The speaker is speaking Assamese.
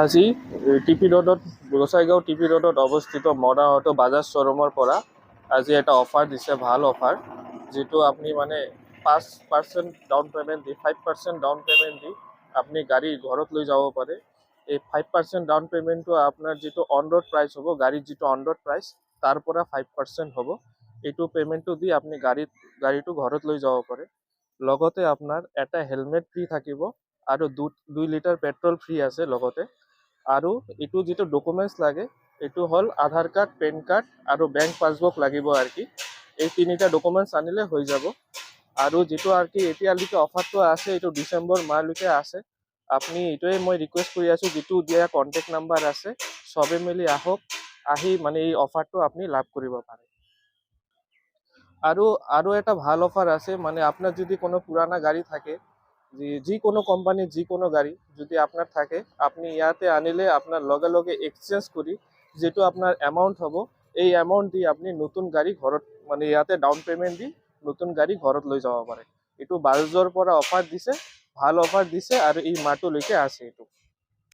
আজি টিপি ৰোডত গোসাইগাঁও টিপি ৰোডত অৱস্থিত মডাৰ্ণ অটো বাজাজ শ্ব'ৰুমৰ পৰা আজি এটা অফাৰ দিছে, ভাল অফাৰ, যিটো আপুনি মানে 5% ডাউন পে'মেণ্ট দি 5% ডাউন পে'মেণ্ট দি আপুনি গাড়ী ঘৰত লৈ যাব পাৰে। এই 5% ডাউন পে'মেণ্টটো আপোনাৰ যিটো অন ৰোড প্ৰাইচ হ'ব, গাড়ীৰ যিটো অন ৰোড প্ৰাইচ তাৰ পৰা 5% হ'ব। এইটো পে'মেণ্টটো দি আপুনি গাড়ীটো ঘৰত লৈ যাব পাৰে। লগতে আপোনাৰ এটা হেলমেট ফ্ৰী থাকিব আৰু 2 লিটাৰ পেট্ৰল ফ্ৰী আছে লগতে। আৰু এইটো যিটো ডকুমেণ্টছ লাগে, এইটো হ'ল আধাৰ কাৰ্ড, পেন কাৰ্ড আৰু বেংক পাছবুক লাগিব আৰু কি। এই তিনিটা ডকুমেণ্টছ আনিলে হৈ যাব। আৰু যিটো আৰু কি এতিয়ালৈকে অফাৰটো আছে, এইটো ডিচেম্বৰ মাহলৈকে আছে। আপুনি এইটোৱে মই ৰিকুৱেষ্ট কৰি আছোঁ, যিটো দিয়া কণ্টেক্ট নাম্বাৰ আছে, চবে মিলি আহক, আহি মানে এই অফাৰটো আপুনি লাভ কৰিব পাৰে। আৰু এটা ভাল অফার আছে, মানে আপনার যদি কোনো পুরানা গাড়ি থাকে, যে কোনো কোম্পানির যে কোনো গাড়ি যদি আপনার থাকে, আপনি ইয়াতে আনিলে আপনার লগে লগে এক্সচেঞ্জ কৰি যেটো আপনাৰ অ্যামাউন্ট হ'ব, এই অ্যামাউন্ট দি আপনি নতুন গাড়ি ঘৰত মানে ইয়াতে ডাউন পেমেন্ট দি নতুন গাড়ি ঘৰত লৈ যাব পাৰে। এইটো 22ৰ পৰা অফাৰ দিছে, ভাল অফাৰ দিছে আৰু এই মাহটোলৈকে আছে এইটো।